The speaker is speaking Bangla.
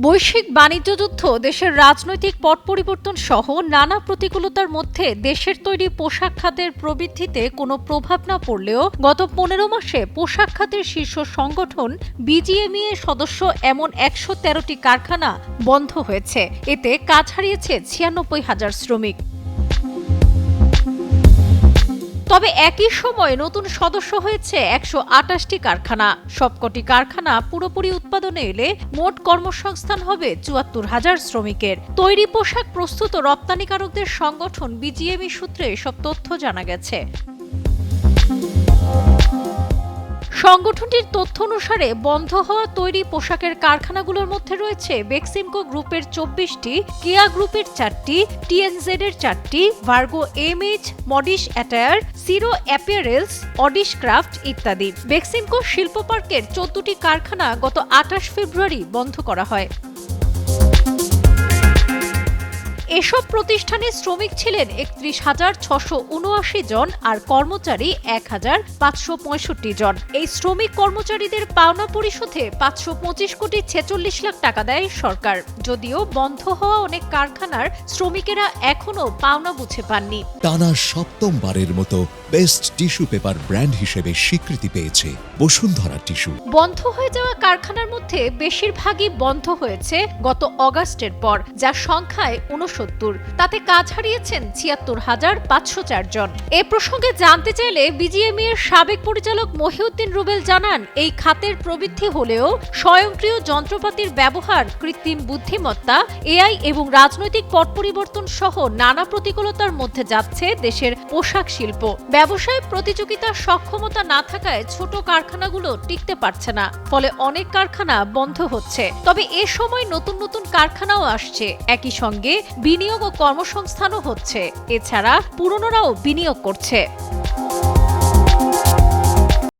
বৈশ্বিক বাণিজ্য যুদ্ধ, দেশের রাজনৈতিক পট পরিবর্তন সহ নানা প্রতিকূলতার মধ্যে দেশের তৈরি পোশাক খাতের প্রবৃদ্ধিতে কোনো প্রভাব না পড়লেও গত ১৫ মাসে পোশাক খাতের শীর্ষ সংগঠন বিজিএমইএ সদস্য এমন ১১৩টি কারখানা বন্ধ হয়েছে। এতে কাজ হারিয়েছে ৯৬,০০০ শ্রমিক। তবে একই সময়ে নতুন সদস্য হয়েছে ১২৮টি কারখানা। সবকটি কারখানা পুরোপুরি উৎপাদনে এলে মোট কর্মসংস্থান হবে ৭৪,০০০ শ্রমিকের। তৈরি পোশাক প্রস্তুত ও রপ্তানিকারকদের সংগঠন বিজিএমই সূত্রে এসব তথ্য জানা গেছে। সংগঠনটির তথ্য অনুসারে বন্ধ হওয়া তৈরি পোশাকের কারখানাগুলোর মধ্যে রয়েছে বেক্সিমকো গ্রুপের ২৪টি, কিয়া গ্রুপের ৪টি, টিএনজেড এর ৪টি, ভার্গো এমএইচ, মডিশ অ্যাটায়ার, সিরো অ্যাপিয়ারেলস, অডিশ ক্রাফট ইত্যাদি। বেক্সিমকো শিল্প পার্কের ১৪টি কারখানা গত ২৮ ফেব্রুয়ারি বন্ধ করা হয়। এসব প্রতিষ্ঠানে শ্রমিক ছিলেন ৩১,৬৭৯ জন আর কর্মচারী ১,৫৬৫ জন। এই শ্রমিক কর্মচারীদের পাওনা পরিশোধে ৫২৫ কোটি ৪৬ লাখ টাকা দেয় সরকার। যদিও বন্ধ হওয়া অনেক কারখানার শ্রমিকেরা এখনো পাওনা বুঝে পাননি। টানা সপ্তমবারের মতো বেস্ট টিস্যু পেপার ব্র্যান্ড হিসেবে স্বীকৃতি পেয়েছে বসুন্ধরা টিস্যু। বন্ধ হয়ে যাওয়া কারখানার মধ্যে বেশিরভাগই বন্ধ হয়েছে গত অগাস্টের পর, যার সংখ্যায় ৬৯। তাতে কাজ হারিয়েছেন ৭৬,৫০৪ জন। এ প্রসঙ্গে জানতে চাইলে বিজিএমইএর সাবেক পরিচালক মহিউদ্দিন রুবেল জানান, এই খাতের প্রবৃদ্ধি হলেও স্বয়ংক্রিয় যন্ত্রপাতির ব্যবহার, কৃত্রিম বুদ্ধিমত্তা, এআই এবং রাজনৈতিক পট পরিবর্তন সহ নানা প্রতিকূলতার মধ্যে যাচ্ছে দেশের পোশাক শিল্প। ব্যবসায় প্রতিযোগিতার সক্ষমতা না থাকায় ছোট কারখানাগুলো টিকতে পারছে না, ফলে অনেক কারখানা বন্ধ হচ্ছে। তবে এ সময় নতুন নতুন কারখানাও আসছে, একই সঙ্গে বিনিয়োগ ও কর্মসংস্থানও হচ্ছে। এছাড়া পুরনোরাও বিনিয়োগ করছে।